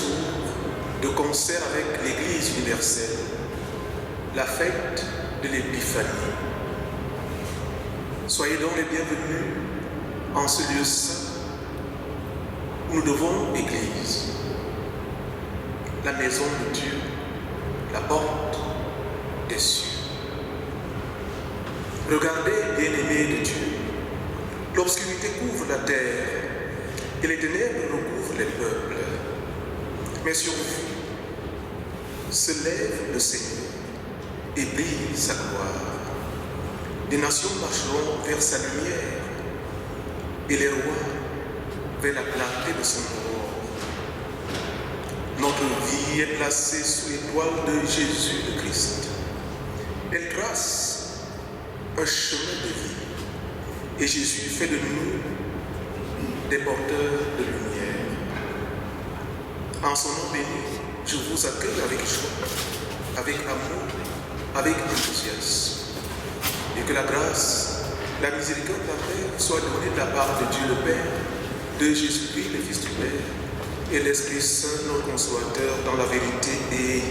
jour de concert avec l'Église universelle, la fête de l'Épiphanie. Soyez donc les bienvenus en ce lieu saint où nous devons Église, la maison de Dieu, la porte des cieux. Regardez, bien-aimés de Dieu, l'obscurité couvre la terre et les ténèbres recouvrent les peuples. Mais sur vous se lève le Seigneur et brille sa gloire. Les nations marcheront vers sa lumière et les rois vers la clarté de son aurore. Notre vie est placée sous l'étoile de Jésus le Christ. Elle trace un chemin de vie et Jésus fait de nous des porteurs de lumière. En son nom béni, je vous accueille avec joie, avec amour, avec enthousiasme. Et que la grâce, la miséricorde de la Père soit donnée de la part de Dieu le Père, de Jésus-Christ, le Fils du Père, et l'Esprit Saint, notre consolateur, dans la vérité et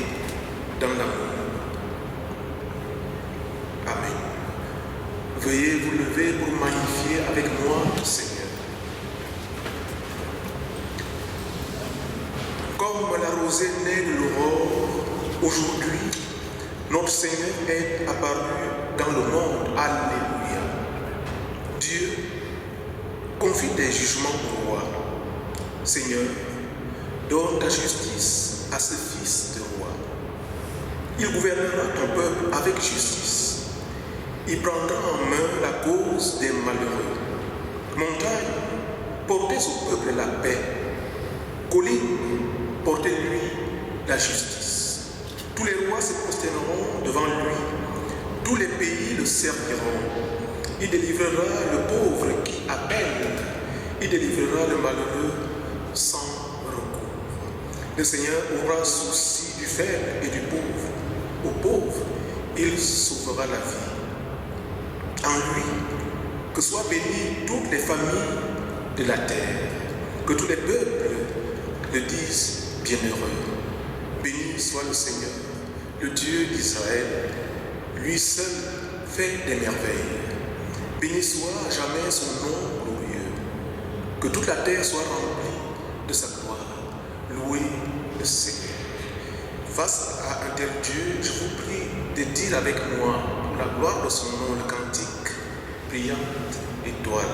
dans l'amour. Amen. Veuillez vous lever pour magnifier avec moi le Seigneur. Comme la rosée naît de l'aurore, aujourd'hui, notre Seigneur est apparu dans le monde. Alléluia. Dieu confie des jugements au roi. Seigneur, donne ta justice à ce fils de roi. Il gouvernera ton peuple avec justice. Il prendra en main la cause des malheureux. Montagne, portez au peuple la paix. Colline, portez-lui la justice. Tous les rois se prosterneront devant lui. Tous les pays le serviront. Il délivrera le pauvre qui appelle. Il délivrera le malheureux sans recours. Le Seigneur aura souci du faible et du pauvre. Au pauvre, il sauvera la vie. En lui, que soient bénies toutes les familles de la terre. Que tous les peuples le disent bienheureux. Béni soit le Seigneur, le Dieu d'Israël. Lui seul fait des merveilles. Béni soit à jamais son nom glorieux. Que toute la terre soit remplie de sa gloire. Louez le Seigneur. Face à un tel Dieu, je vous prie de dire avec moi, pour la gloire de son nom, le cantique Brillante étoile.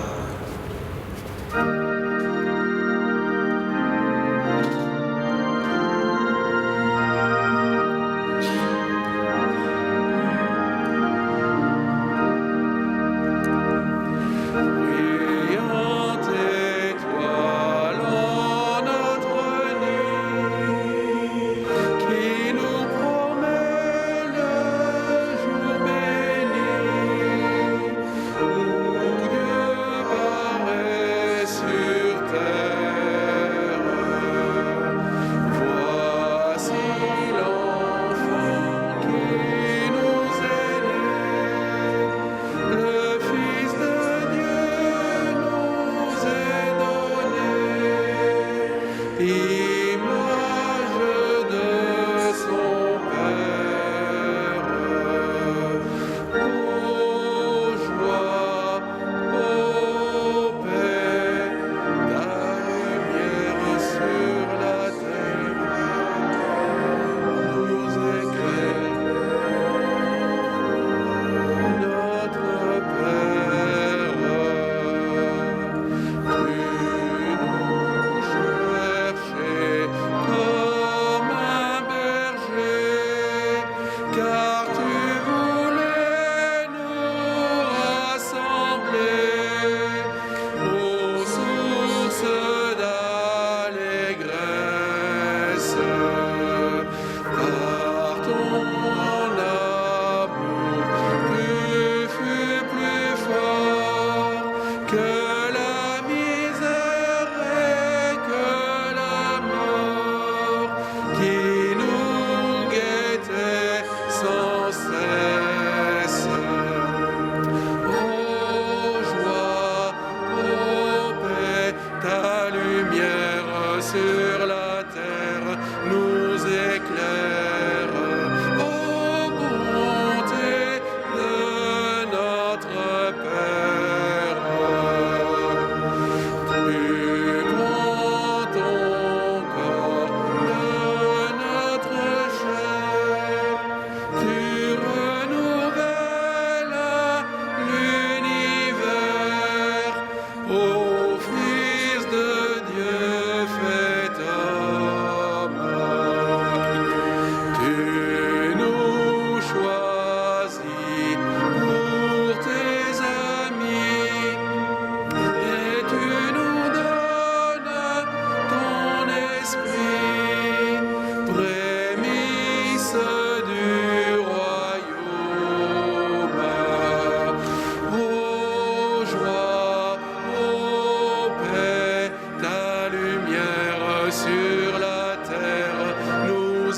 Dieu paraît sur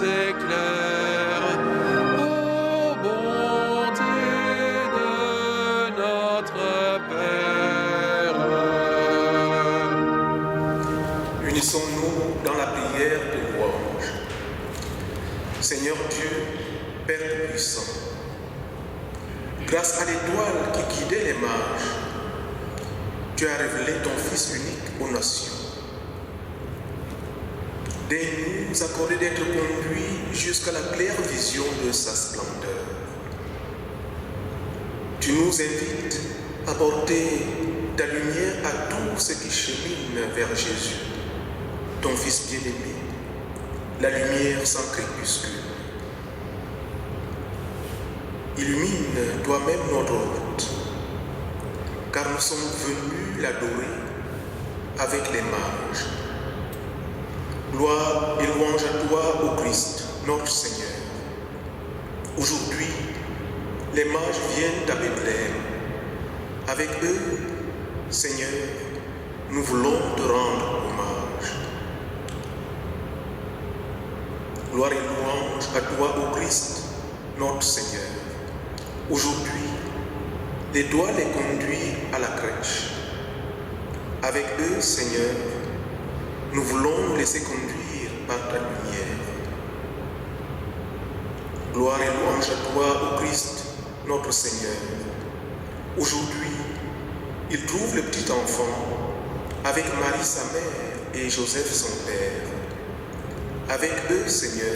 éclairs, ô bonté de notre Père. Unissons-nous dans la prière de louange. Seigneur Dieu, Père puissant, grâce à l'étoile qui guidait les mages, tu as révélé ton Fils unique aux nations. Daigne nous accorder d'être conduits jusqu'à la claire vision de sa splendeur. Tu nous invites à porter ta lumière à tous ceux qui cheminent vers Jésus, ton Fils bien-aimé, la lumière sans crépuscule. Illumine toi-même notre route, car nous sommes venus l'adorer avec les mages. Gloire et louange à toi, ô Christ, notre Seigneur. Aujourd'hui, les mages viennent à Bethléem. Avec eux, Seigneur, nous voulons te rendre hommage. Gloire et louange à toi, ô Christ, notre Seigneur. Aujourd'hui, l'étoile les conduit à la crèche. Avec eux, Seigneur, nous voulons nous laisser conduire par ta lumière. Gloire et louange à toi, ô Christ, notre Seigneur. Aujourd'hui, il trouve le petit enfant avec Marie sa mère et Joseph son père. Avec eux, Seigneur,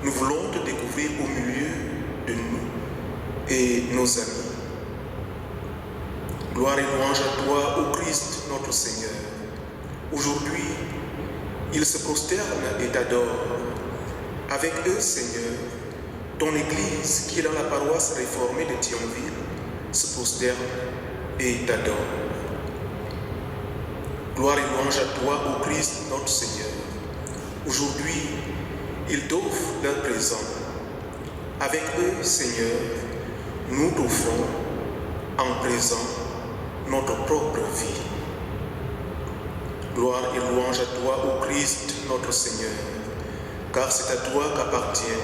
nous voulons te découvrir au milieu de nous et nos amis. Gloire et louange à toi, ô Christ, notre Seigneur. Aujourd'hui, ils se prosternent et t'adorent. Avec eux, Seigneur, ton Église, qui est dans la paroisse réformée de Thionville, se prosterne et t'adore. Gloire et louange à toi, ô Christ, notre Seigneur. Aujourd'hui, ils t'offrent leur présent. Avec eux, Seigneur, nous t'offrons en présent notre propre vie. Gloire et louange à toi, ô Christ, notre Seigneur, car c'est à toi qu'appartient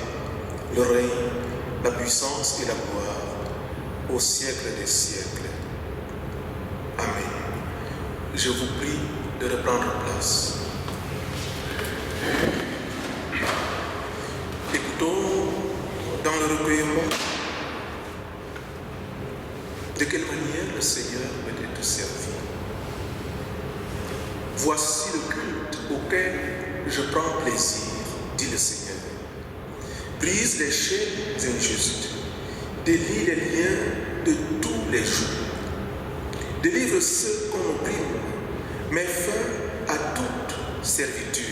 le règne, la puissance et la gloire, au siècle des siècles. Amen. Je vous prie de reprendre place. Écoutons dans le recueillement de quelle manière le Seigneur veut être servi. Voici le culte auquel je prends plaisir, dit le Seigneur. Brise les chaînes injustes, délie les liens de tous les jours. Délivre ceux qu'on opprime, mets fin à toute servitude.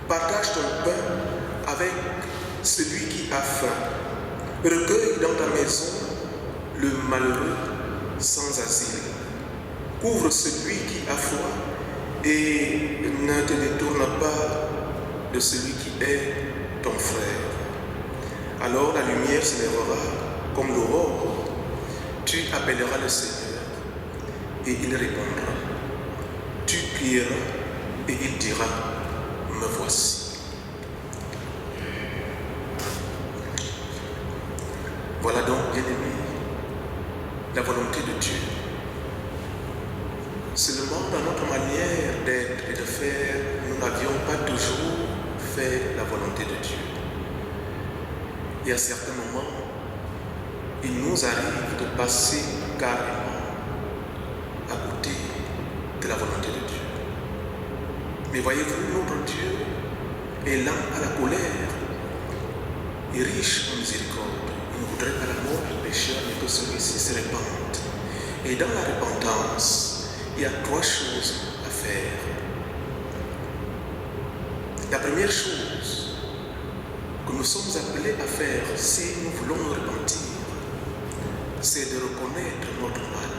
Partage ton pain avec celui qui a faim. Recueille dans ta maison le malheureux sans asile. Couvre celui qui a foi et ne te détourne pas de celui qui est ton frère. Alors la lumière s'élèvera comme l'aurore. Tu appelleras le Seigneur et il répondra. Tu prieras et il dira, me voici. Voilà donc, bien-aimés, la volonté de Dieu. Seulement dans notre manière d'être et de faire, nous n'avions pas toujours fait la volonté de Dieu. Et à certains moments, il nous arrive de passer carrément à côté de la volonté de Dieu. Mais voyez-vous, notre Dieu est lent à la colère et riche en miséricorde. Il ne voudrait pas la mort du pécheur, mais que celui-ci se répande. Et dans la repentance, il y a trois choses à faire. La première chose que nous sommes appelés à faire si nous voulons nous repentir, c'est de reconnaître notre mal.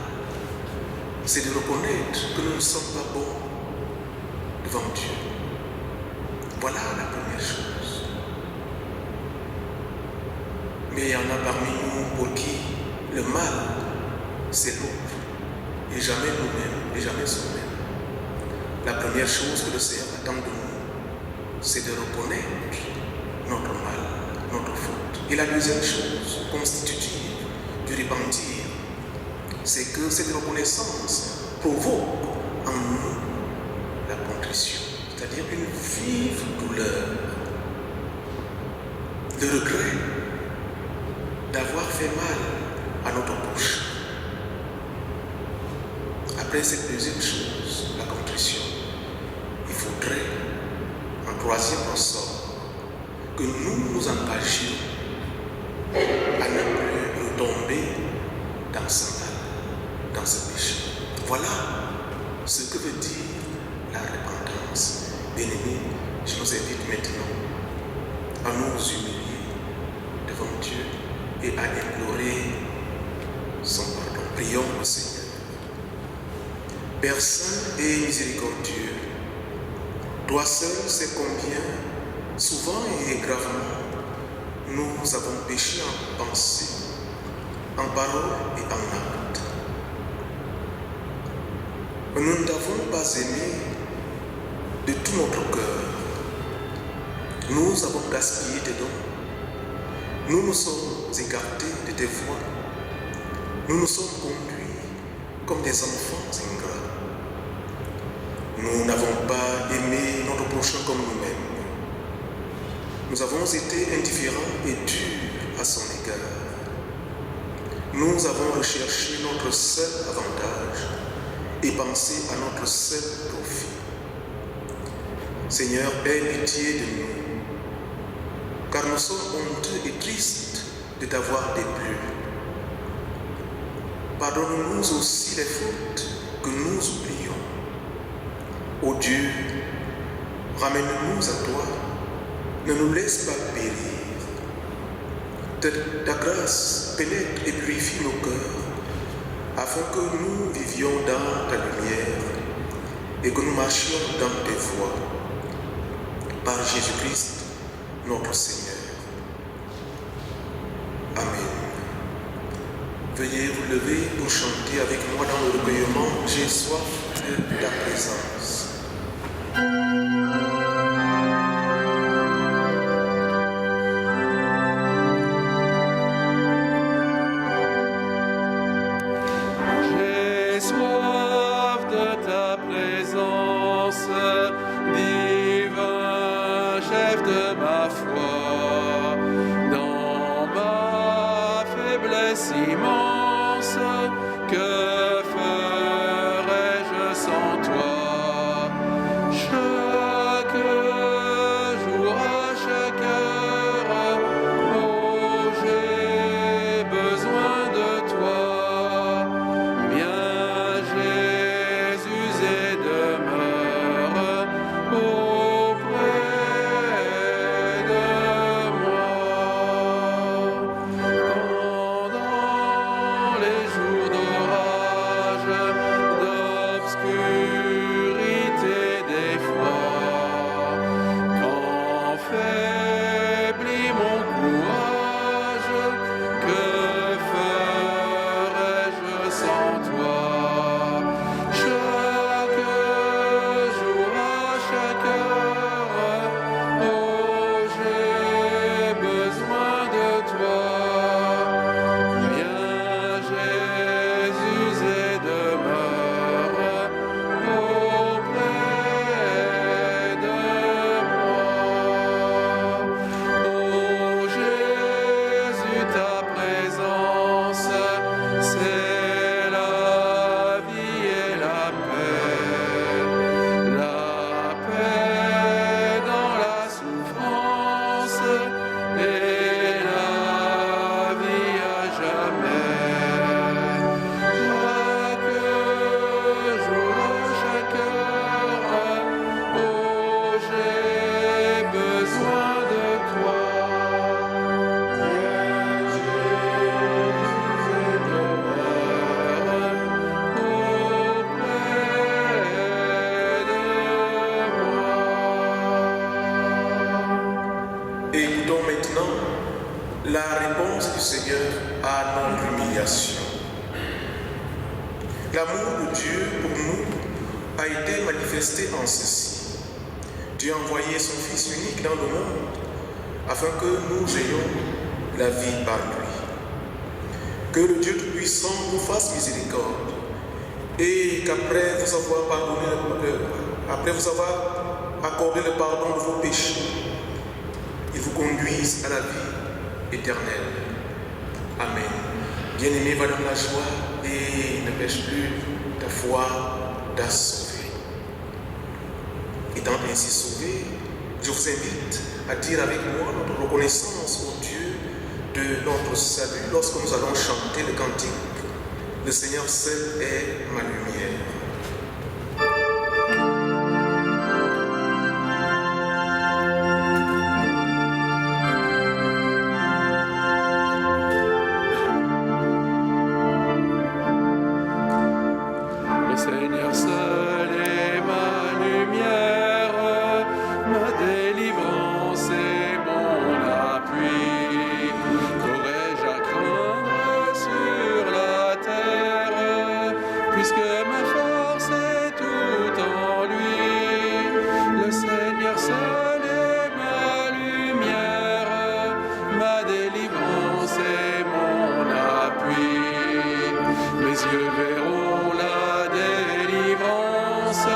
C'est de reconnaître que nous ne sommes pas bons devant Dieu. Voilà la première chose. Mais il y en a parmi nous pour qui le mal, c'est l'autre, et jamais nous-mêmes, et jamais soi-même. La première chose que le Seigneur attend de nous, c'est de reconnaître notre mal, notre faute. Et la deuxième chose constitutive du repentir, c'est que cette reconnaissance provoque en nous la contrition, c'est-à-dire une vive douleur, le regret d'avoir fait mal à notre prochain. Après cette deuxième chose, la contrition, il faudrait, en troisième ressort, que nous nous engagions à ne plus retomber dans ce mal, dans ce péché. Voilà ce que veut dire la repentance. Bien-aimés, je nous invite maintenant à nous humilier devant Dieu et à implorer son pardon. Prions le Seigneur. Père saint et miséricordieux, toi seul sais combien, souvent et gravement, nous avons péché en pensée, en parole et en acte. Nous ne t'avons pas aimé de tout notre cœur. Nous avons gaspillé tes dons. Nous nous sommes écartés de tes voies. Nous nous sommes conduits comme des enfants ingrats. Nous n'avons pas aimé notre prochain comme nous-mêmes. Nous avons été indifférents et durs à son égard. Nous avons recherché notre seul avantage et pensé à notre seul profit. Seigneur, aie pitié de nous, car nous sommes honteux et tristes de t'avoir déplu. Pardonne-nous aussi les fautes que nous oublions. Ô Dieu, ramène-nous à toi, ne nous laisse pas périr. Ta grâce pénètre et purifie nos cœurs, afin que nous vivions dans ta lumière et que nous marchions dans tes voies. Par Jésus-Christ, notre Seigneur. Amen. Veuillez vous lever pour chanter avec moi dans le recueillement « J'ai soif de ta présence ». J'ai soif de ta présence, divin chef de ma foi, dans ma faiblesse immense, que ferais-je sans toi? Chaque jour, à chaque heure, oh, j'ai besoin de toi. Viens, Jésus, et demeure auprès de moi. Pendant les jours d'orage, d'obscurité, d'effroi, quand faiblit mon courage, que ferais-je sans toi? Chaque jour, à chaque heure, oh, j'ai besoin de toi. Viens, Jésus, et demeure auprès de moi. Oh Jésus, ta présence, c'est la vie et la paix dans la souffrance et la vie à jamais. Chaque jour, chaque heure, oh, j'ai besoin de toi. Viens, Jésus, et demeure auprès de moi. Écoutons maintenant la réponse du Seigneur à notre humiliation. L'amour de Dieu pour nous a été manifesté en ceci. Dieu a envoyé son Fils unique dans le monde afin que nous ayons la vie par lui. Que le Dieu Tout-Puissant vous fasse miséricorde et qu'après vous avoir accordé le pardon de vos péchés, il vous conduise à la vie éternelle. Amen. Bien-aimé, va dans la joie et ne pêche plus, ta foi t'a sauvé. Étant ainsi sauvé, je vous invite à dire avec moi notre reconnaissance au Dieu de notre salut lorsque nous allons chanter le cantique « Le Seigneur seul est ma lumière ». Le Seigneur seul est ma lumière, ma délivrance et mon appui. Qu'aurais-je à craindre sur la terre, puisque ma force est tout en lui. Le Seigneur seul est ma lumière, ma délivrance et mon appui. Mes yeux verront la délivrance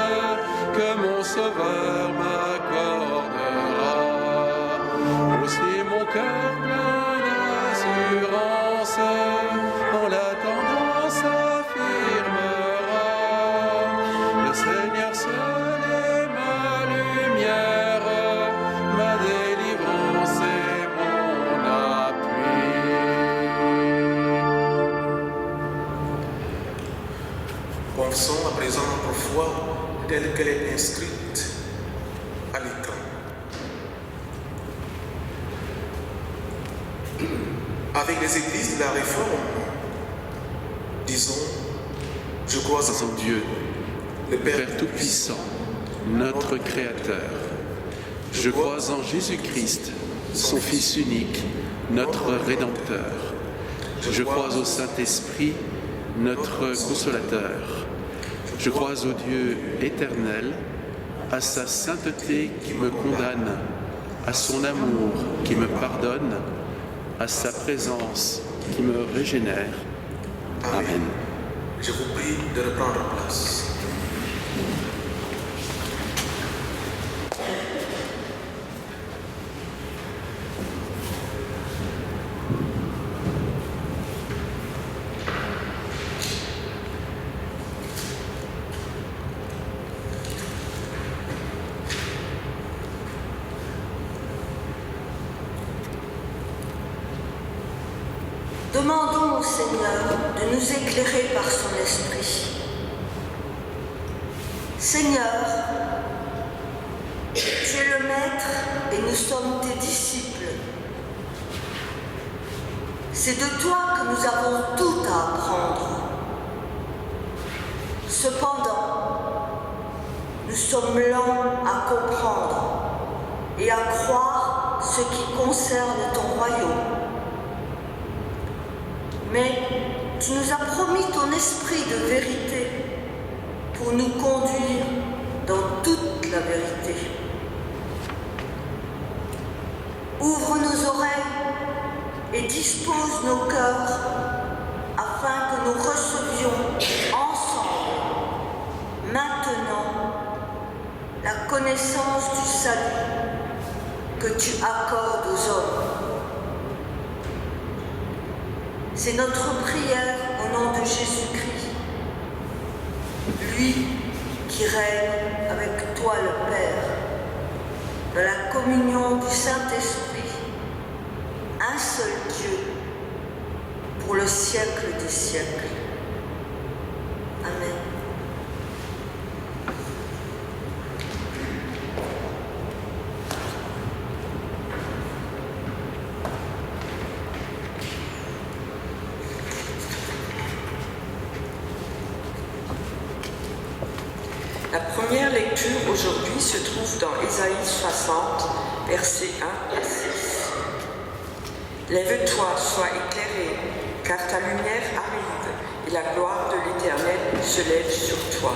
que mon Sauveur m'accordera. Aussi mon cœur plein d'assurance en l'attendant s'affirmera. Le Seigneur seul est ma lumière, ma délivrance et mon appui. Confessons à présent notre foi telle qu'elle est inscrite à l'écran. Avec les églises de la Réforme, disons, je crois En Dieu, le Père Tout-Puissant, notre Créateur. Je crois en Jésus-Christ, son Fils unique, notre Rédempteur. Je crois au Saint-Esprit, notre Consolateur. Je crois au Dieu éternel, à sa sainteté qui me condamne, à son amour qui me pardonne, à sa présence qui me régénère. Amen. Je vous prie de reprendre place. Demandons au Seigneur de nous éclairer par son esprit. Seigneur, tu es le Maître et nous sommes tes disciples. C'est de toi que nous avons tout à apprendre. Cependant, nous sommes lents à comprendre et à croire ce qui concerne ton royaume. Mais tu nous as promis ton esprit de vérité pour nous conduire dans toute la vérité. Ouvre nos oreilles et dispose nos cœurs afin que nous recevions ensemble, maintenant, la connaissance du salut que tu accordes aux hommes. C'est notre prière au nom de Jésus-Christ, lui qui règne avec toi le Père, dans la communion du Saint-Esprit, un seul Dieu, pour le siècle des siècles. Amen. La première lecture aujourd'hui se trouve dans Ésaïe 60, versets 1 à 6. Lève-toi, sois éclairé, car ta lumière arrive, et la gloire de l'Éternel se lève sur toi.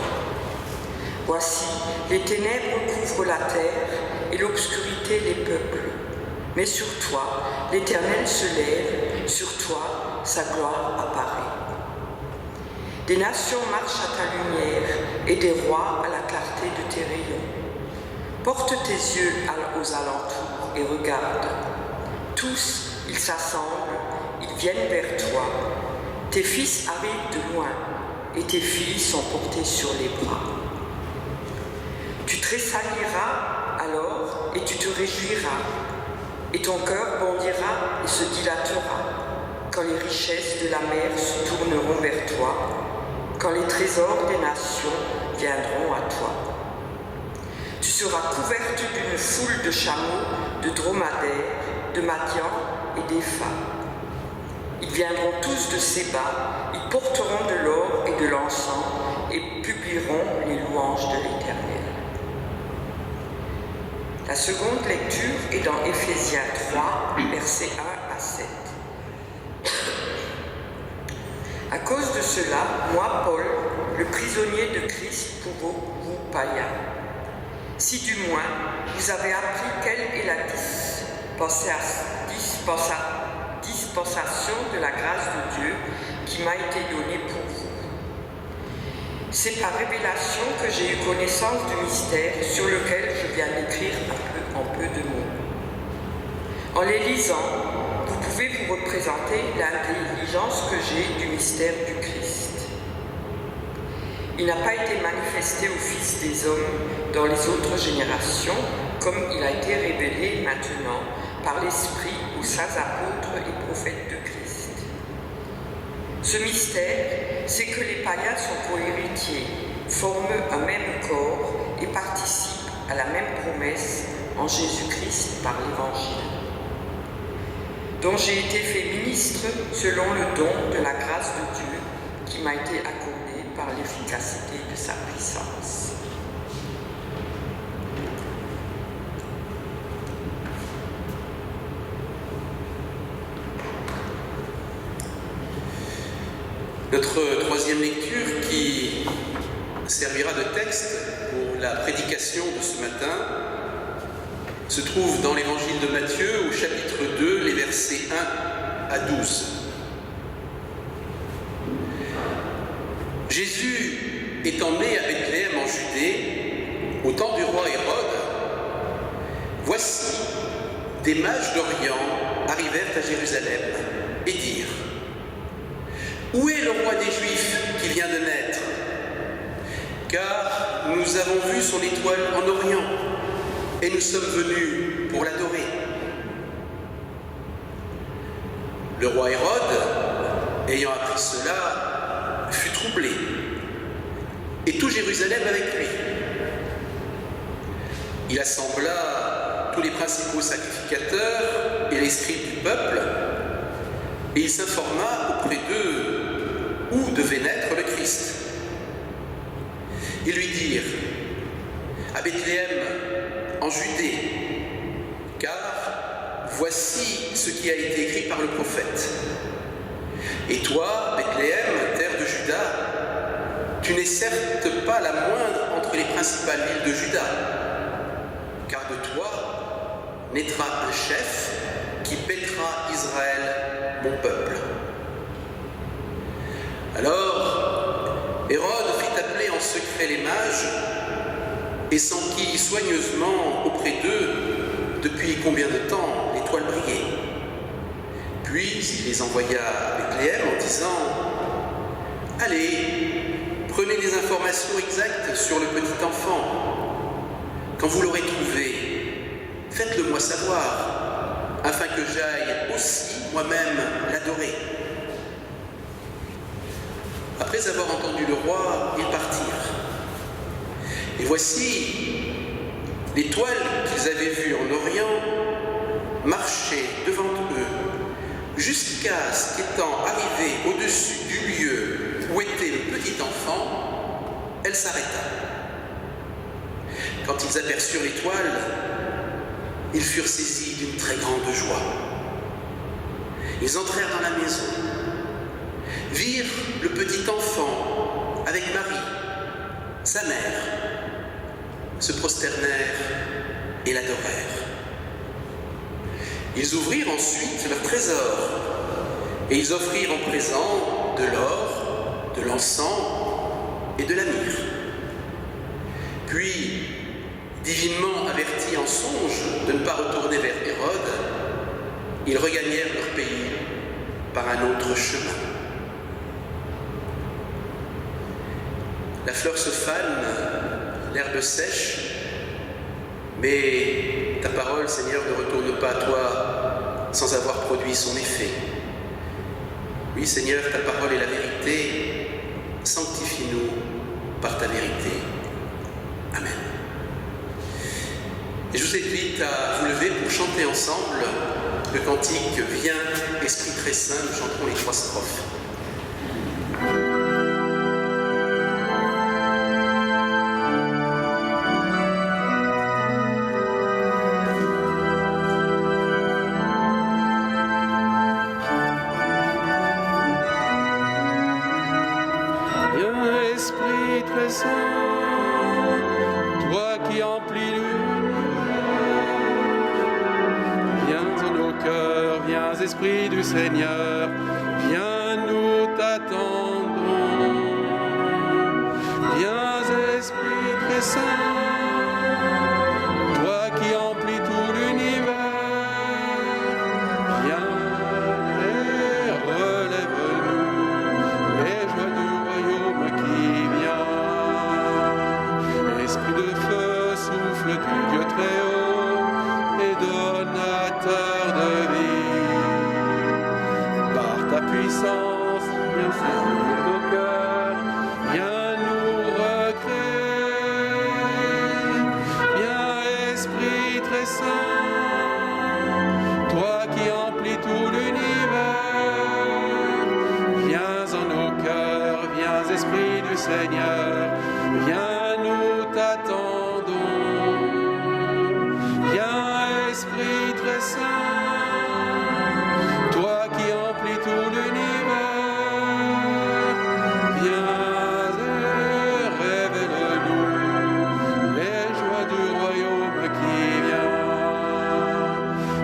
Voici, les ténèbres couvrent la terre, et l'obscurité les peuples. Mais sur toi, l'Éternel se lève, sur toi, sa gloire apparaît. Des nations marchent à ta lumière et des rois à la clarté de tes rayons. Porte tes yeux aux alentours et regarde. Tous, ils s'assemblent, ils viennent vers toi. Tes fils arrivent de loin et tes filles sont portées sur les bras. Tu tressailliras alors et tu te réjouiras, et ton cœur bondira et se dilatera, quand les richesses de la mer se tourneront vers toi, quand les trésors des nations viendront à toi. Tu seras couverte d'une foule de chameaux, de dromadaires, de Madian et d'Épha. Ils viendront tous de Séba, ils porteront de l'or et de l'encens et publieront les louanges de l'Éternel. La seconde lecture est dans Éphésiens 3, versets 1 à 7. À cause de cela, moi, Paul, le prisonnier de Christ pour vous païens, si du moins vous avez appris quelle est la dispensation de la grâce de Dieu qui m'a été donnée pour vous. C'est par révélation que j'ai eu connaissance du mystère sur lequel je viens d'écrire en peu de mots. En les lisant, vous pouvez vous représenter l'intelligence que j'ai du mystère du Christ. Il n'a pas été manifesté aux fils des hommes dans les autres générations, comme il a été révélé maintenant par l'Esprit aux saints apôtres et prophètes de Christ. Ce mystère, c'est que les païens sont cohéritiers, forment un même corps et participent à la même promesse en Jésus-Christ par l'Évangile, dont j'ai été fait ministre selon le don de la grâce de Dieu qui m'a été accordée par l'efficacité de sa puissance. Notre troisième lecture, qui servira de texte pour la prédication de ce matin, se trouve dans l'évangile de Matthieu au chapitre 2, les versets 1 à 12. Jésus étant né à Bethléem en Judée, au temps du roi Hérode, voici des mages d'Orient arrivèrent à Jérusalem et dirent: où est le roi des Juifs qui vient de naître? Car nous avons vu son étoile en Orient, et nous sommes venus pour l'adorer. Le roi Hérode, ayant appris cela, fut troublé, et tout Jérusalem avec lui. Il assembla tous les principaux sacrificateurs et les scribes du peuple, et il s'informa auprès d'eux où devait naître le Christ. Ils lui dirent: à Bethléem, en Judée, car voici ce qui a été écrit par le prophète. Et toi, Bethléem, terre de Juda, tu n'es certes pas la moindre entre les principales villes de Juda, car de toi naîtra un chef qui paîtra Israël, mon peuple. Alors, Hérode fit appeler en secret les mages et s'enquit soigneusement auprès d'eux depuis combien de temps l'étoile brillait. Puis il les envoya à Bethléem en disant: allez, prenez des informations exactes sur le petit enfant. Quand vous l'aurez trouvé, faites-le moi savoir, afin que j'aille aussi moi-même l'adorer. Après avoir entendu le roi, ils partirent. Et voici, l'étoile qu'ils avaient vue en Orient marchait devant eux, jusqu'à ce qu'étant arrivée au-dessus du lieu où était le petit enfant, elle s'arrêta. Quand ils aperçurent l'étoile, ils furent saisis d'une très grande joie. Ils entrèrent dans la maison, virent le petit enfant avec Marie, sa mère, se prosternèrent et l'adorèrent. Ils ouvrirent ensuite leur trésor, et ils offrirent en présent de l'or, de l'encens et de la myrrhe. Puis, divinement avertis en songe de ne pas retourner vers Hérode, ils regagnèrent leur pays par un autre chemin. La fleur se fane, l'herbe sèche, mais ta parole, Seigneur, ne retourne pas à toi sans avoir produit son effet. Oui, Seigneur, ta parole est la vérité. Sanctifie-nous par ta vérité. Amen. Et je vous invite à vous lever pour chanter ensemble le cantique « Viens, Esprit très saint », nous chanterons les 3 strophes. Toi qui emplis l'univers, viens en nos cœurs, viens Esprit du Seigneur, viens nous t'attendons. Viens Esprit très saint, toi qui emplis tout l'univers, viens et relève-nous les joies du royaume qui vient. Esprit de feu, souffle du Dieu très haut et donateur de vie. Par ta puissance, viens saisir nos cœurs, viens nous recréer. Viens Esprit très saint, toi qui emplis tout l'univers, viens en nos cœurs, viens Esprit du Seigneur, viens nous t'attendons. Viens Esprit très saint, toi qui emplis tout l'univers, viens et révèle-nous les joies du royaume qui vient.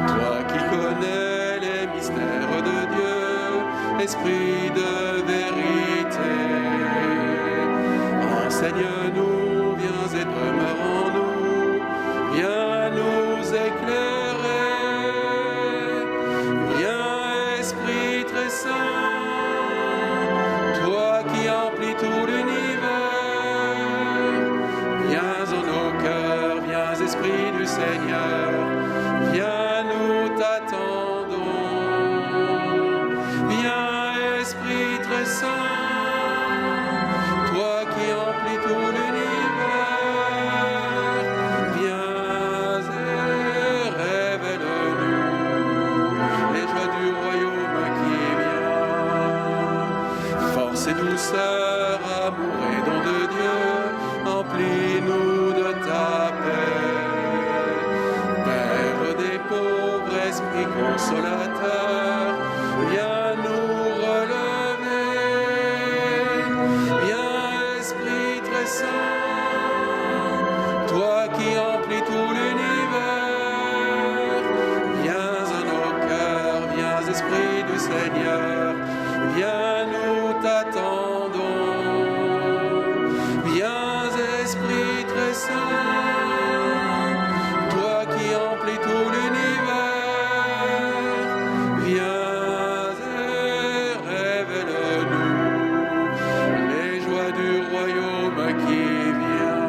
Toi qui connais les mystères de Dieu, Esprit de vérité, enseigne-nous, viens et demeure en nous, viens nous éclairer. Viens Esprit très saint, toi qui emplis tout l'univers, viens en nos cœurs, viens Esprit du Seigneur, viens nous t'attendons. Viens Esprit très saint, toi qui emplis tout l'univers, viens et révèle-nous les joies du royaume qui vient. Force et douceur, amour et don de Dieu, emplis-nous de ta paix. Père des pauvres, Esprit consolateur, viens nous relever. Viens Esprit très saint, toi qui emplis tout l'univers, viens en nos cœurs, viens Esprit du Seigneur, viens nous t'attendons. Viens Esprit très saint, toi qui emplis tout l'univers, viens et révèle-nous les joies du royaume qui vient.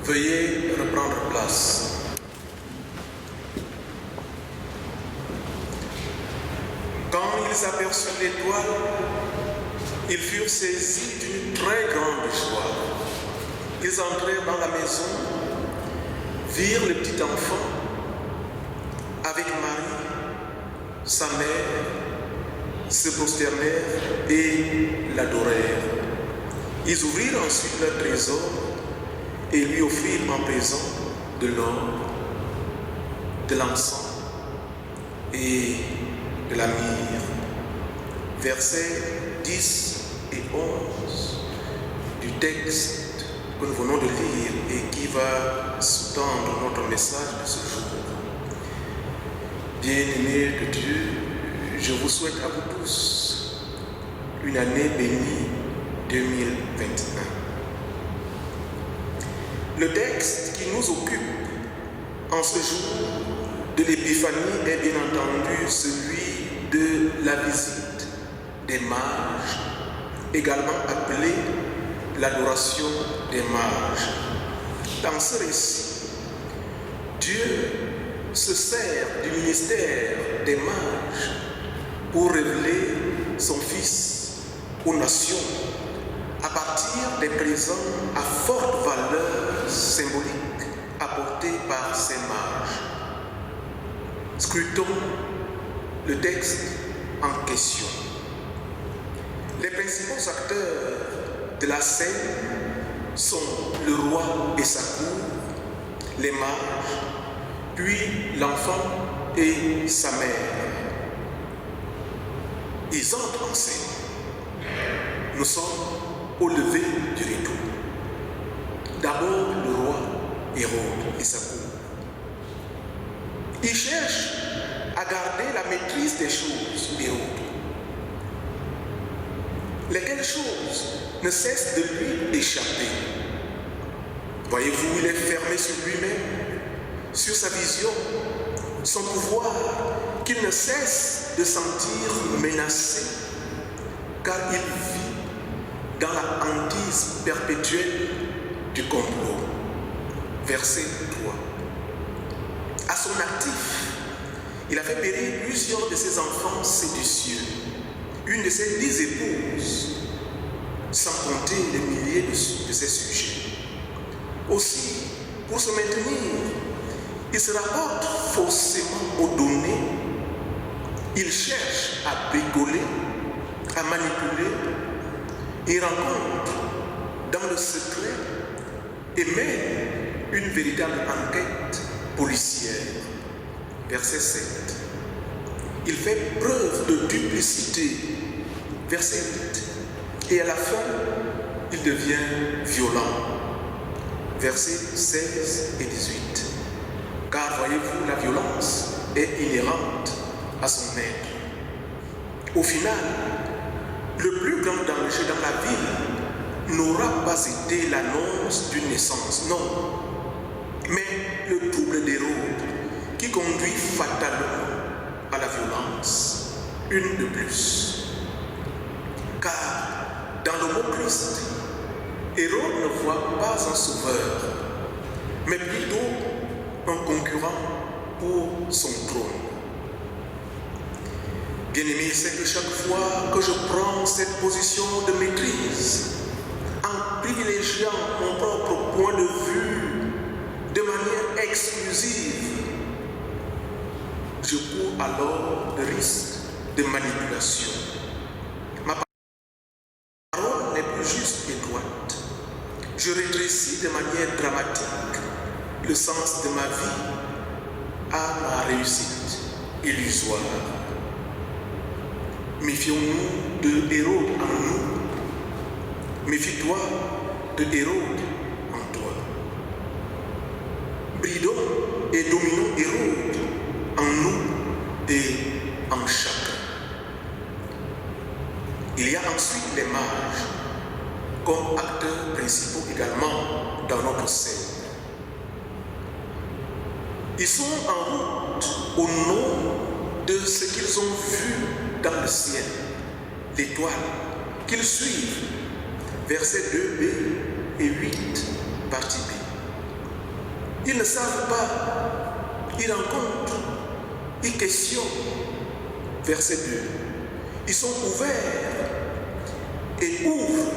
Veuillez reprendre place. Quand ils aperçurent l'étoile, ils furent saisis d'une très grande joie. Ils entrèrent dans la maison, virent le petit enfant avec Marie, sa mère, se prosternèrent et l'adorèrent. Ils ouvrirent ensuite leur trésor et lui offrirent en présent de l'or, de l'encens et de la myrrhe. Versets 10 et 11 du texte que nous venons de lire et qui va sous-tendre notre message de ce jour. Bien-aimés de Dieu, je vous souhaite à vous tous une année bénie 2021. Le texte qui nous occupe en ce jour de l'Épiphanie est bien entendu celui de la visite des mages, également appelée l'adoration des mages. Dans ce récit, Dieu se sert du ministère des mages pour révéler son Fils aux nations à partir des présents à forte valeur symbolique apportés par ces mages. Scrutons le texte en question. Les principaux acteurs de la scène sont le roi et sa cour, les mages, puis l'enfant et sa mère. Ils entrent en scène. Nous sommes au lever du rideau. D'abord le roi Hérode et sa cour. Il cherche à garder la maîtrise des choses, Hérode. Lesquelles choses ne cessent de lui échapper. Voyez-vous, il est fermé sur lui-même, sur sa vision, son pouvoir, qu'il ne cesse de sentir menacé, car il vit dans la hantise perpétuelle du complot. Verset 3. À son actif, il a fait périr plusieurs de ses enfants séditieux, une de ses 10 épouses, sans compter les milliers de ses sujets. Aussi, pour se maintenir, il se rapporte forcément aux données, il cherche à bricoler, à manipuler, il rencontre dans le secret et mène une véritable enquête policière. Verset 7. Il fait preuve de duplicité. Verset 8. Et à la fin, il devient violent. Versets 16 et 18. Car voyez-vous, la violence est inhérente à son maître. Au final, le plus grand danger dans la ville n'aura pas été l'annonce d'une naissance, non, mais le trouble d'Hérode qui conduit fatalement à la violence, une de plus. Car dans le mot Christ, Hérode ne voit pas un sauveur, mais plutôt un concurrent pour son trône. Bien-aimé, c'est que chaque fois que je prends cette position de maîtrise, en privilégiant mon propre point de vue de manière exclusive, je cours alors le risque de manipulation. Ma parole n'est plus juste et droite. Je rétrécis de manière dramatique le sens de ma vie à ma réussite illusoire. Méfions-nous de Hérode en nous. Méfie-toi de Hérode en toi. Bridons et dominons Hérode en nous et en chacun. Il y a ensuite les mages comme acteurs principaux également dans notre scène. Ils sont en route au nom de ce qu'ils ont vu dans le ciel, l'étoile, qu'ils suivent, versets 2b et 8, partie B. Ils ne savent pas, ils rencontrent, ils questionnent, verset 2. Ils sont ouverts et ouvrent,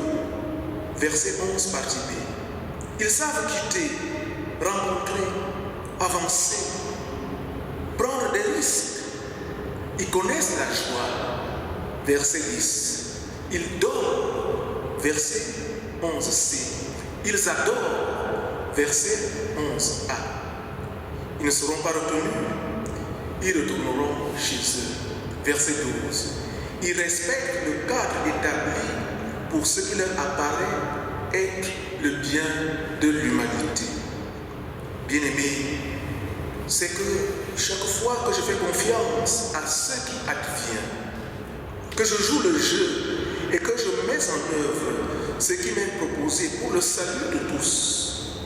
verset 11, partie B. Ils savent quitter, rencontrer, avancer, prendre des risques. Ils connaissent la joie, verset 10. Ils donnent, verset 11c. Ils adorent, verset 11a. Ils ne seront pas retenus. ils retourneront chez eux. Verset 12. Ils respectent le cadre établi pour ce qui leur apparaît être le bien de l'humanité. Bien-aimés, c'est que chaque fois que je fais confiance à ce qui advient, que je joue le jeu et que je mets en œuvre ce qui m'est proposé pour le salut de tous,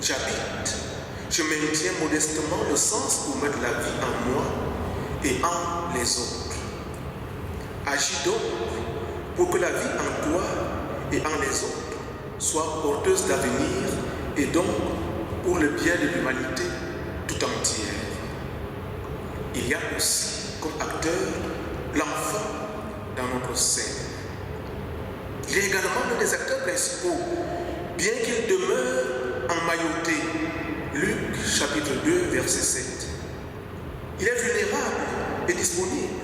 j'habite, je maintiens modestement le sens pour mettre la vie en moi et en les autres. Agis donc pour que la vie en toi et en les autres soit porteuse d'avenir et donc pour le bien de l'humanité tout entière. Il y a aussi comme acteur l'enfant dans notre sein. Il est également l'un des acteurs principaux, bien qu'il demeure emmailloté. Luc chapitre 2 verset 7. Il est vulnérable et disponible.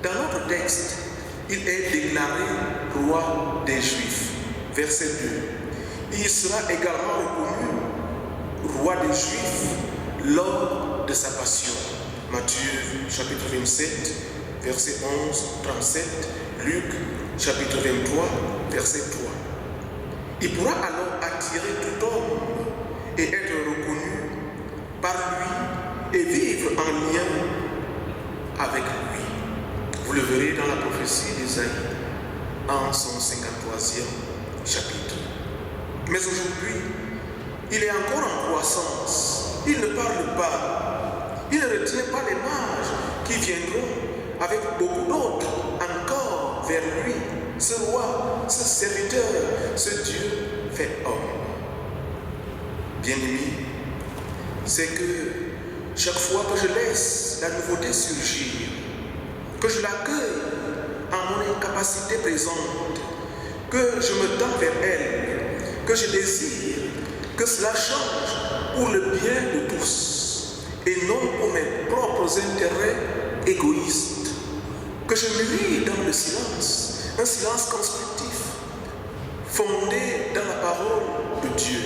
Dans notre texte, il est déclaré roi des Juifs. Verset 2. Il sera également reconnu roi des Juifs lors de sa passion. Matthieu chapitre 27, verset 11, 37. Luc chapitre 23, verset 3. Il pourra alors attirer tout homme et être reconnu par lui et vivre en lien avec lui. Vous le verrez dans la prophétie d'Ésaïe en son 53e chapitre. Mais aujourd'hui, il est encore en croissance. Il ne parle pas. Il ne retient pas les mages qui viendront avec beaucoup d'autres encore vers lui. Ce roi, ce serviteur, ce Dieu fait homme. Bien-aimé, c'est que chaque fois que je laisse la nouveauté surgir, que je l'accueille en mon incapacité présente, que je me tends vers elle, que je désire que cela change pour le bien de tous et non pour mes propres intérêts égoïstes, que je mûris dans le silence, un silence constructif, fondé dans la parole de Dieu.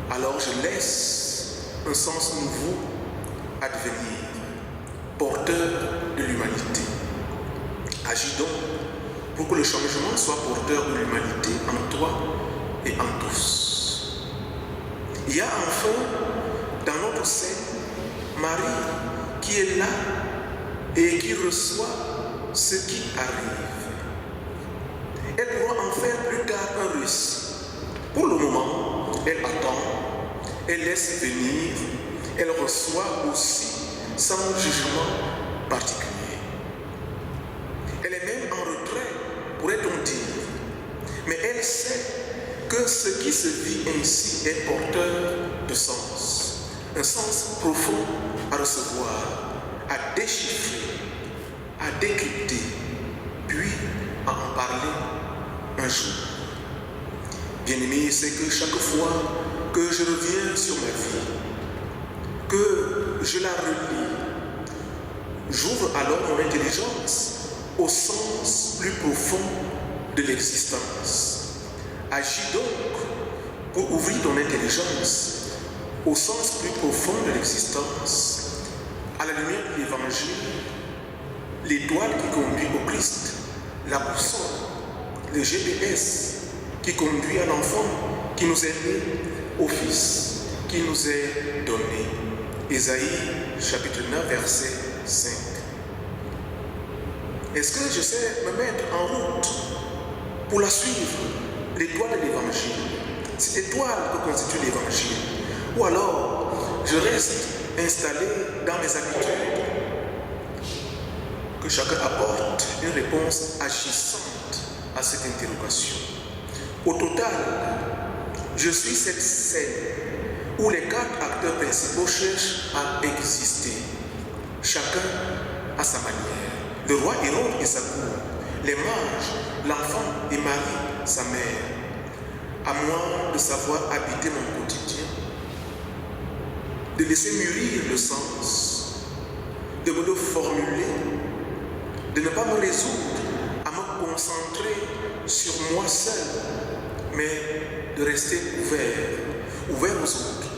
Alors je laisse un sens nouveau advenir, porteur de l'humanité. Agis donc pour que le changement soit porteur de l'humanité en toi et en tous. Il y a enfin dans notre sein Marie qui est là et qui reçoit ce qui arrive. Elle pourra en faire plus tard un récit. Pour le moment, elle attend, elle laisse venir, elle reçoit aussi sans jugement particulier. Elle est même en retrait, pourrait-on dire, mais elle sait que ce qui se vit ainsi est porteur de sens, un sens profond à recevoir, à déchiffrer, à décrypter, puis à en parler un jour. Bien-aimé, c'est que chaque fois que je reviens sur ma vie, que je la relis, j'ouvre alors mon intelligence au sens plus profond de l'existence. Agis donc pour ouvrir ton intelligence au sens plus profond de l'existence, à la lumière de l'Évangile, l'étoile qui conduit au Christ, la boussole, le GPS qui conduit à l'enfant qui nous est né, au Fils qui nous est donné. Ésaïe chapitre 9 verset 5. Est-ce que je sais me mettre en route pour la suivre, l'étoile de l'Évangile, cette étoile que constitue l'Évangile, ou alors je reste installé dans mes habitudes? Que chacun apporte une réponse agissante à cette interrogation. Au total, je suis cette scène où les 4 acteurs principaux cherchent à exister, chacun à sa manière. Le roi Hérode et sa cour, les mages, l'enfant et Marie, sa mère. À moi de savoir habiter mon quotidien, de laisser mûrir le sens, de me le formuler, de ne pas me résoudre à me concentrer sur moi seul, mais de rester ouvert aux autres.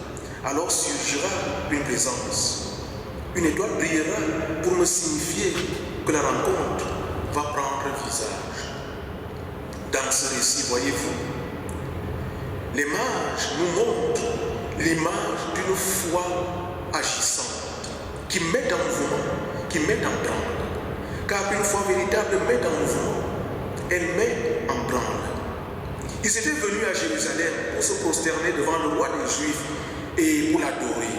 Alors surgira une présence, une étoile brillera pour me signifier que la rencontre va prendre visage. Dans ce récit, voyez-vous, les mages nous montrent l'image d'une foi agissante, qui met en mouvement, qui met en branle. Car une foi véritable met en mouvement, elle met en branle. Ils étaient venus à Jérusalem pour se prosterner devant le roi des Juifs et pour l'adorer.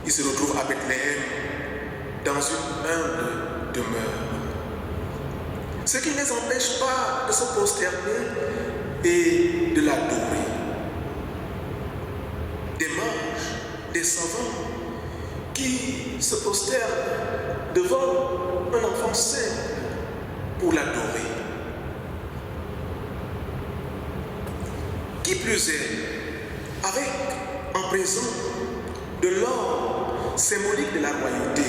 Ils se retrouvent à Bethléem dans une humble demeure. Ce qui ne les empêche pas de se prosterner et de l'adorer. Des mages, des savants qui se prosternent devant un enfant simple pour l'adorer. Qui plus est, avec en présent de l'or symbolique de la royauté,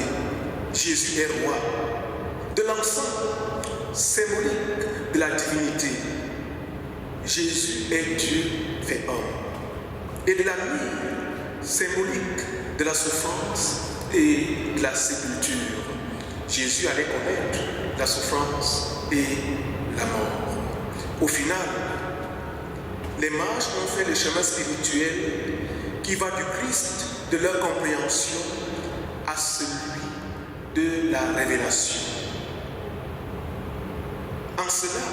Jésus est roi, de l'encens symbolique de la divinité, Jésus est Dieu fait homme, et de la myrrhe symbolique de la souffrance et de la sépulture. Jésus allait connaître la souffrance et la mort. Au final, les mages ont fait le chemin spirituel qui va du Christ, de leur compréhension, à celui de la révélation. En cela,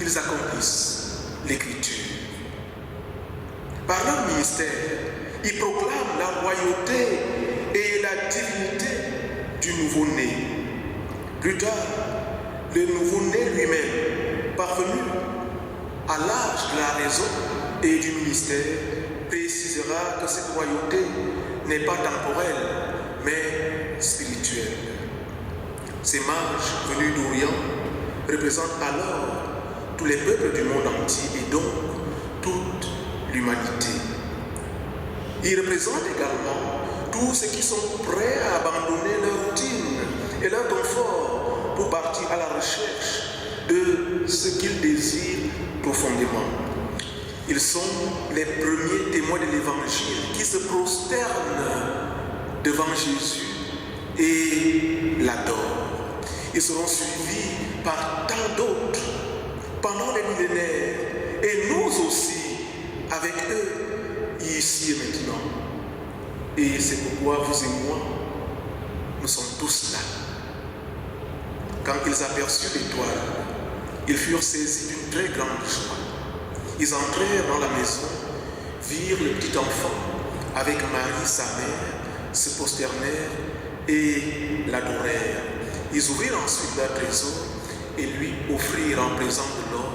ils accomplissent l'Écriture. Par leur ministère, ils proclament la royauté et la divinité du nouveau-né. Plus tard, le nouveau-né lui-même, parvenu à l'âge de la raison et du ministère, précisera que cette royauté n'est pas temporelle, mais spirituelle. Ces mages venus d'Orient représentent alors tous les peuples du monde entier et donc toute l'humanité. Ils représentent également tous ceux qui sont prêts à abandonner leur routine et leur confort pour partir à la recherche de ce qu'ils désirent profondément. Ils sont les premiers témoins de l'Évangile qui se prosternent devant Jésus et l'adorent. Ils seront suivis par tant d'autres pendant les millénaires et nous aussi avec eux ici et maintenant. Et c'est pourquoi vous et moi, nous sommes tous là. Quand ils aperçurent l'étoile, ils furent saisis d'une très grande joie. Ils entrèrent dans la maison, virent le petit enfant avec Marie, sa mère, se prosternèrent et l'adorèrent. Ils ouvrirent ensuite leur trésor et lui offrirent en présent de l'or,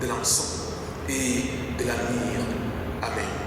de l'encens et de la myrrhe. Amen.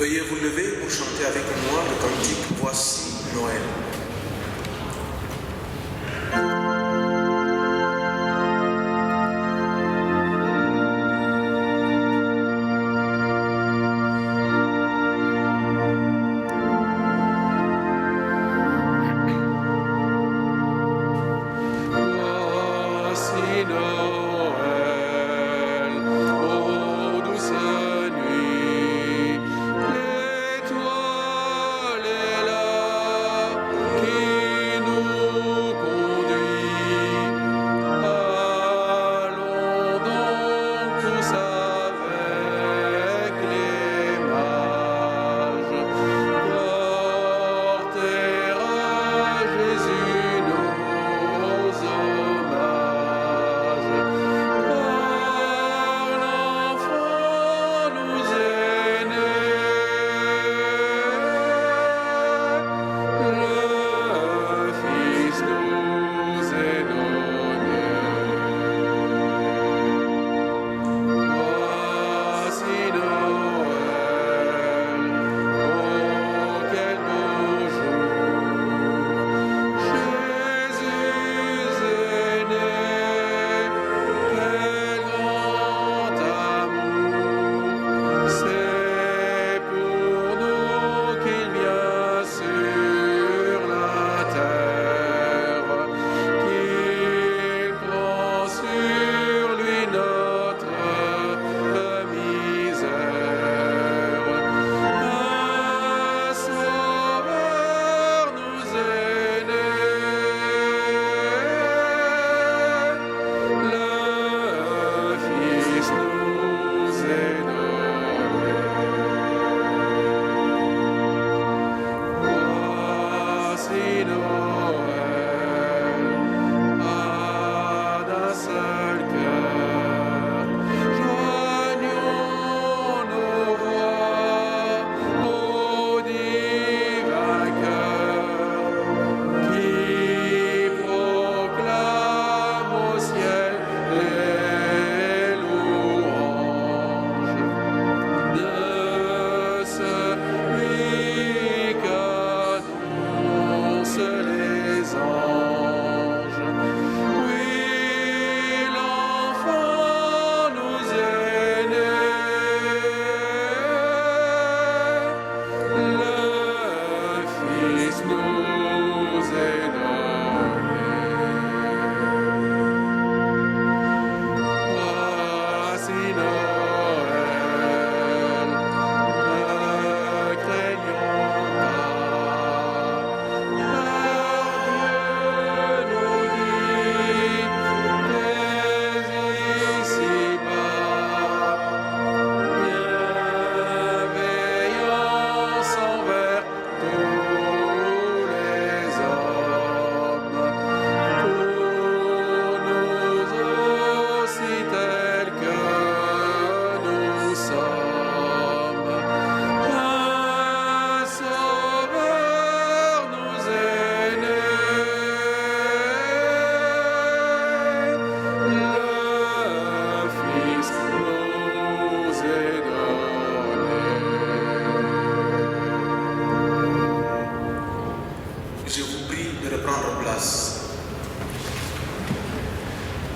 Veuillez vous lever pour chanter avec moi le cantique Voici Noël.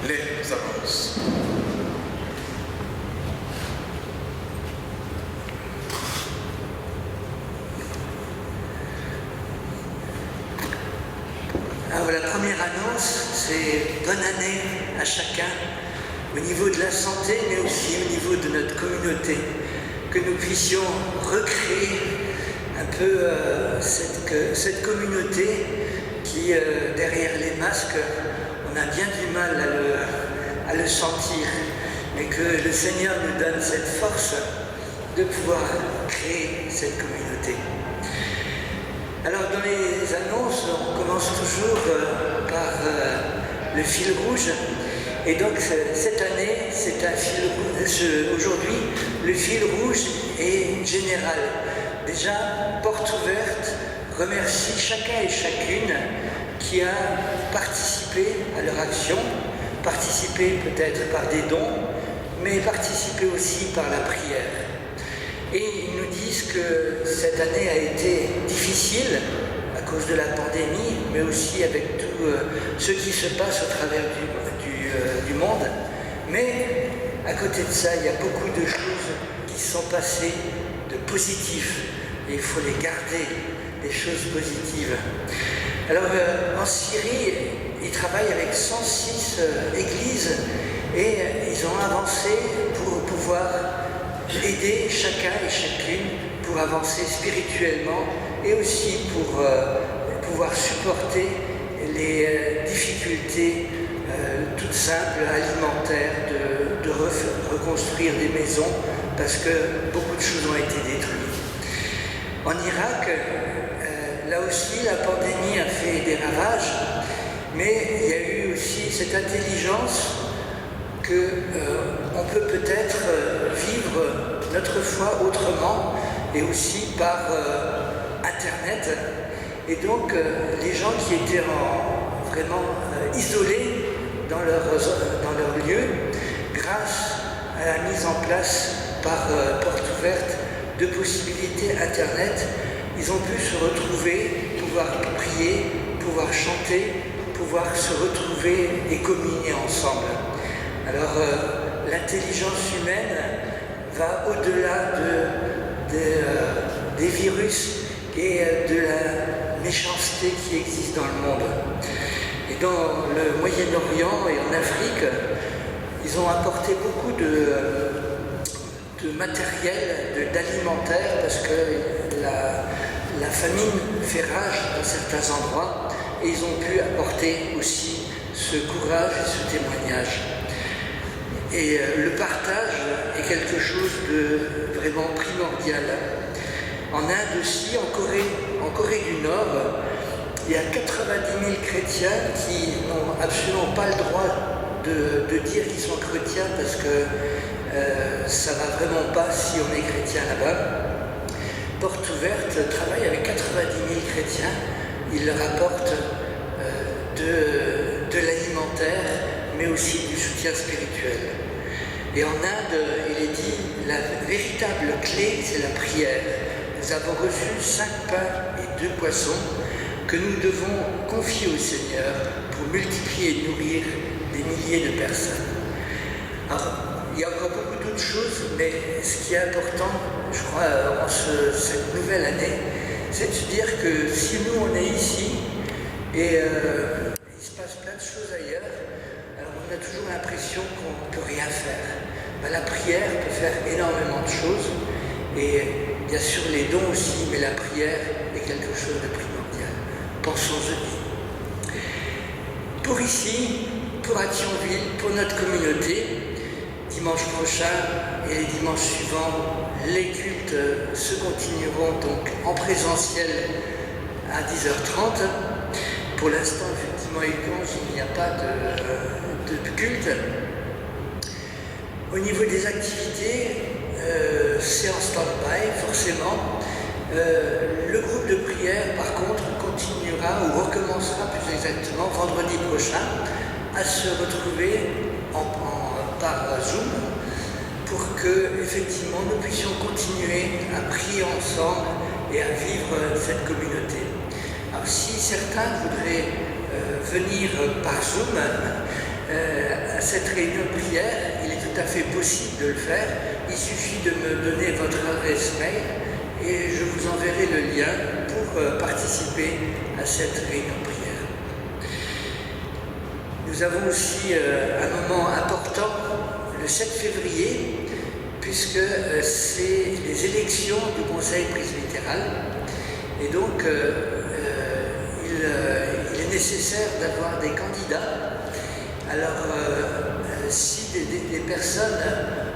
Les annonces. Alors la première annonce, c'est bonne année à chacun au niveau de la santé, mais aussi au niveau de notre communauté, que nous puissions recréer un peu cette communauté qui, derrière les masques, on a bien du mal à le sentir, mais que le Seigneur nous donne cette force de pouvoir créer cette communauté. Alors dans les annonces, on commence toujours par le fil rouge. Et donc cette année, c'est un fil rouge. Aujourd'hui, le fil rouge est général. Déjà, porte ouverte, remercie chacun et chacune qui a participé à leur action, participé peut-être par des dons, mais participé aussi par la prière. Et ils nous disent que cette année a été difficile à cause de la pandémie, mais aussi avec tout ce qui se passe au travers du monde. Mais à côté de ça, il y a beaucoup de choses qui sont passées de positif. Et il faut les garder, les choses positives. Alors en Syrie, ils travaillent avec 106 églises et ils ont avancé pour pouvoir aider chacun et chacune pour avancer spirituellement et aussi pour pouvoir supporter les difficultés toutes simples, alimentaires, de reconstruire des maisons parce que beaucoup de choses ont été détruites. En Irak, là aussi la pandémie a fait des ravages, mais il y a eu aussi cette intelligence qu'on peut peut-être vivre notre foi autrement et aussi par Internet. Et donc les gens qui étaient vraiment isolés dans leur lieu, grâce à la mise en place par Porte Ouverte de possibilités Internet, ils ont pu se retrouver, pouvoir prier, pouvoir chanter, pouvoir se retrouver et communier ensemble. Alors l'intelligence humaine va au-delà des virus et de la méchanceté qui existe dans le monde. Et dans le Moyen-Orient et en Afrique, ils ont apporté beaucoup de matériel, d'alimentaire, parce que la famine fait rage dans certains endroits, et ils ont pu apporter aussi ce courage et ce témoignage. Et le partage est quelque chose de vraiment primordial. En Inde aussi, en Corée du Nord, il y a 90 000 chrétiens qui n'ont absolument pas le droit de dire qu'ils sont chrétiens parce que ça ne va vraiment pas si on est chrétien là-bas. Porte Ouverte travaille avec 90 000 chrétiens. Il leur apporte de l'alimentaire, mais aussi du soutien spirituel. Et en Inde, il est dit, la véritable clé, c'est la prière. Nous avons reçu 5 pains et 2 poissons que nous devons confier au Seigneur pour multiplier et nourrir des milliers de personnes. Alors, il y a encore beaucoup d'autres choses, mais ce qui est important, je crois, en cette nouvelle année, c'est de se dire que si nous, on est ici, et il se passe plein de choses ailleurs, alors on a toujours l'impression qu'on ne peut rien faire. Ben, la prière peut faire énormément de choses, et bien sûr les dons aussi, mais la prière est quelque chose de primordial. Pensons-y. Pour ici, pour Thionville, pour notre communauté, dimanche prochain et les dimanches suivants, les cultes se continueront donc en présentiel à 10h30. Pour l'instant, effectivement, il n'y a pas de culte. Au niveau des activités, c'est en stand-by, forcément. Le groupe de prière, par contre, continuera ou recommencera plus exactement vendredi prochain à se retrouver par Zoom pour que, effectivement, nous puissions continuer à prier ensemble et à vivre cette communauté. Alors, si certains voudraient venir par Zoom à cette réunion de prière, il est tout à fait possible de le faire. Il suffit de me donner votre adresse mail et je vous enverrai le lien pour participer à cette réunion de prière. Nous avons aussi un moment important le 7 février, puisque c'est les élections du Conseil presbytéral. Et donc, il est nécessaire d'avoir des candidats. Alors, si des personnes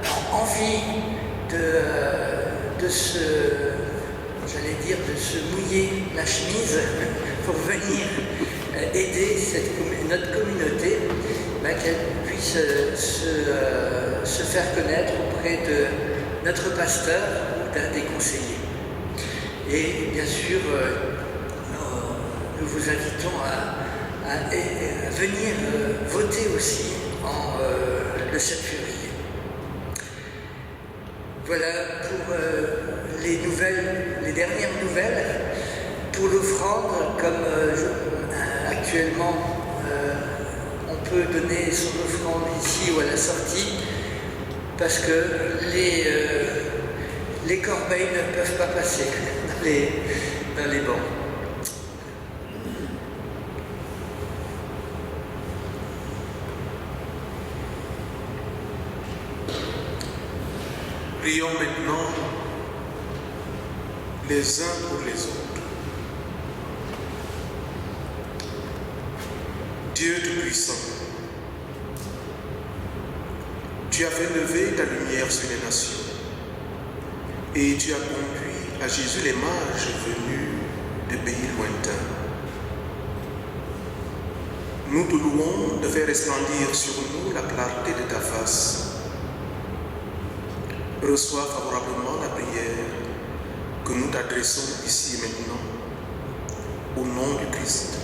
ont envie de se mouiller la chemise pour venir aider notre communauté, qu'elle puisse se faire connaître auprès de notre pasteur ou d'un des conseillers. Et bien sûr, nous vous invitons à venir voter aussi le 7 février. Voilà pour les dernières nouvelles pour l'offrande, comme actuellement on peut donner son offrande ici ou à la sortie, parce que les corbeilles ne peuvent pas passer dans les bancs. Prions maintenant les uns pour les autres. Dieu Tout-Puissant, tu as fait lever ta lumière sur les nations et tu as conduit à Jésus les mages venus de pays lointains. Nous te louons de faire resplendir sur nous la clarté de ta face. Reçois favorablement la prière que nous t'adressons ici et maintenant, au nom du Christ.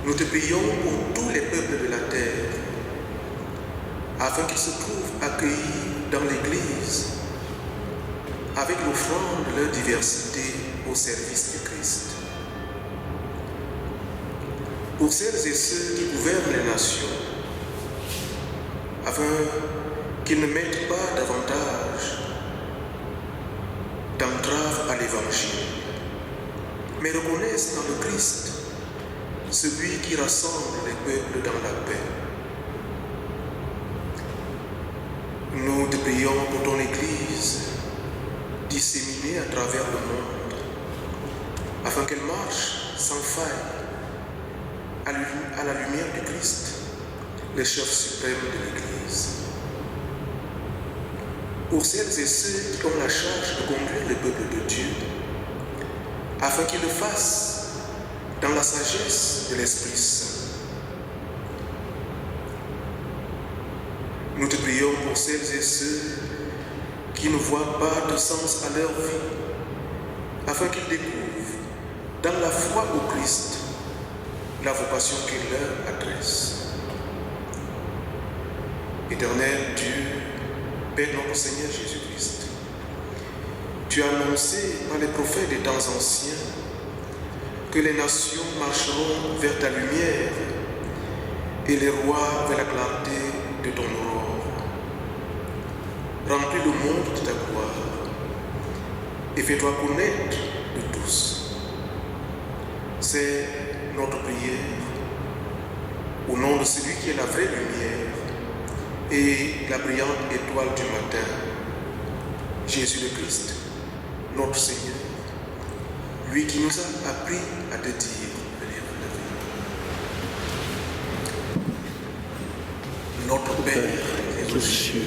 Nous te prions pour tous les peuples de la terre, afin qu'ils se trouvent accueillis dans l'Église, avec l'offrande de leur diversité au service du Christ. Pour celles et ceux qui gouvernent les nations, afin qu'ils ne mettent pas davantage d'entrave à l'Évangile, mais reconnaissent dans le Christ celui qui rassemble les peuples dans la paix. Nous te prions pour ton Église disséminée à travers le monde, afin qu'elle marche sans faille à la lumière du Christ, le chef suprême de l'Église. Pour celles et ceux qui ont la charge de conduire le peuple de Dieu, afin qu'ils le fassent dans la sagesse de l'Esprit Saint. Nous te prions pour celles et ceux qui ne voient pas de sens à leur vie, afin qu'ils découvrent dans la foi au Christ la vocation qu'il leur adresse. Éternel Dieu, Père notre Seigneur Jésus-Christ, tu as annoncé par les prophètes des temps anciens que les nations marcheront vers ta lumière et les rois vers la clarté de ton aurore. Remplis le monde de ta gloire et fais-toi connaître de tous. C'est notre prière au nom de celui qui est la vraie lumière et la brillante étoile du matin, Jésus le Christ, notre Seigneur, lui qui nous a appris à te dire notre Père aux cieux,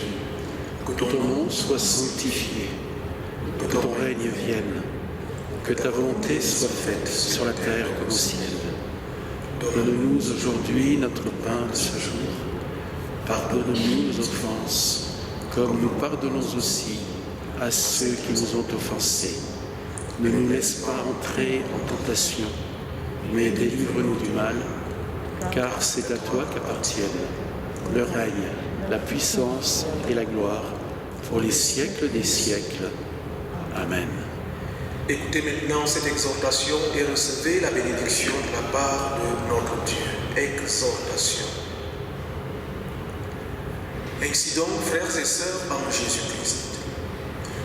que ton nom soit sanctifié, que ton règne vienne, que ta volonté soit faite sur la terre comme au ciel. Donne-nous aujourd'hui notre pain de ce jour. Pardonne-nous nos offenses, comme nous pardonnons aussi à ceux qui nous ont offensés. Ne nous laisse pas entrer en tentation, mais délivre-nous du mal, car c'est à toi qu'appartiennent le règne, la puissance et la gloire pour les siècles des siècles. Amen. Écoutez maintenant cette exhortation et recevez la bénédiction de la part de notre Dieu. Exhortation. Ainsi donc, frères et sœurs en Jésus-Christ,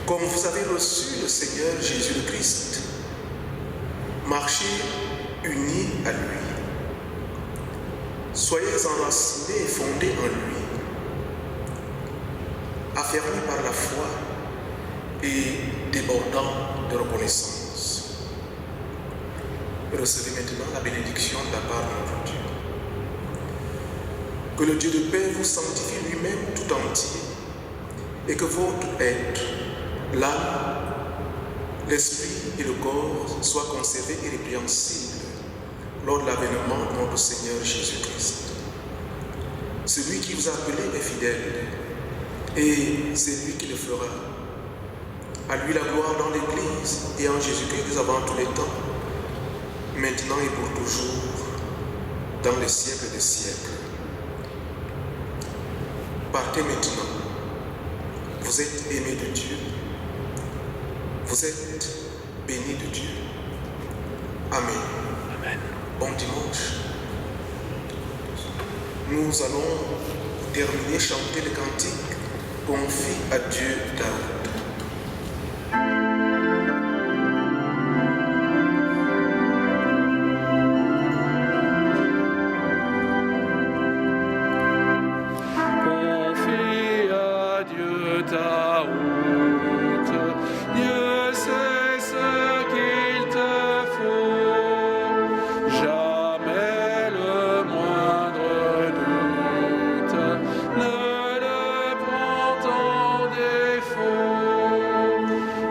comme vous avez reçu le Seigneur Jésus le Christ, marchez unis à lui. Soyez enracinés et fondés en lui, affermis par la foi et débordant de reconnaissance. Recevez maintenant la bénédiction de la part de notre Dieu. Que le Dieu de paix vous sanctifie lui-même tout entier et que votre être, l'âme, l'esprit et le corps soient conservés irrépréhensibles lors de l'avènement de notre Seigneur Jésus-Christ. Celui qui vous a appelé est fidèle et c'est lui qui le fera. À lui la gloire dans l'Église et en Jésus-Christ avant tous les temps, maintenant et pour toujours, dans les siècles des siècles. Partez maintenant. Vous êtes aimés de Dieu Vous êtes bénis de Dieu. Amen. Amen. Bon dimanche. Nous allons terminer chanter le cantique Confie à Dieu David. Confie à Dieu ta route, Dieu sait ce qu'il te faut, jamais le moindre doute ne le prend en défaut.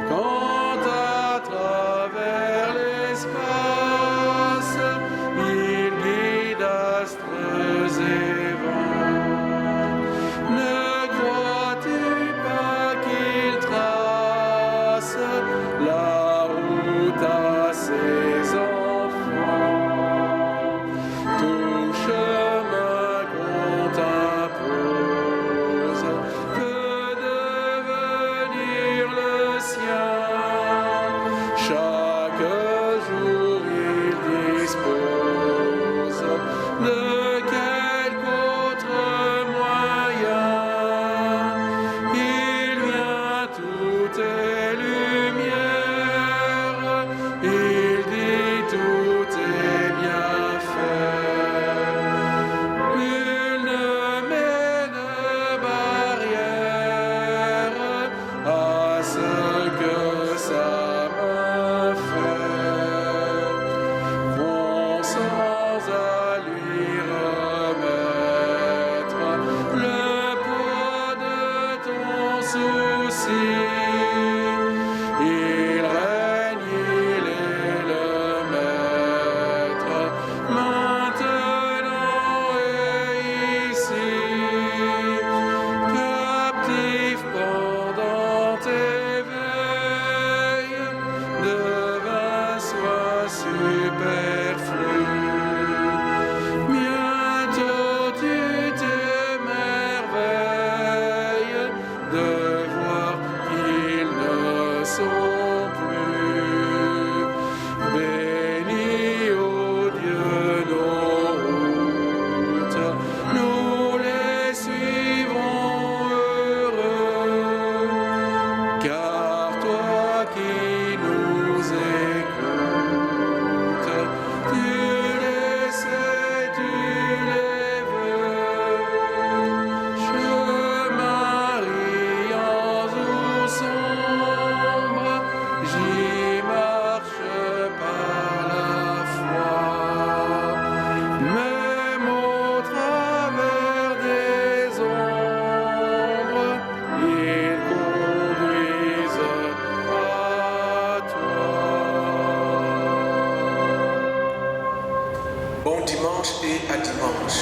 Quand à travers l'espace, il guide astres et vents, ne crois-tu pas qu'il trace la route à ses enfants? Tout chemin qu'on t'impose peut devenir le sien. Chaque jour il dispose de quelque autre moyen. Il vient toutes les lumières, il dit tout est bien fait. Nul ne met de barrière à ce que sa main fait. Consens à lui remettre le poids de ton souci. Il règne, il est le maître, maintenant et ici. Captif pendant tes veilles, de vains soins superflus. Bientôt tu t'émerveilles de voir qu'ils ne sont plus. Bénis, ô Dieu, nos routes, nous les suivrons heureux. Car toi qui nous écoutes, tu les sais, tu les veux. Chemin riant ou sombre, j'y marche par la foi. Même au travers des ombres, ils conduisent à toi. Bon dimanche et à dimanche.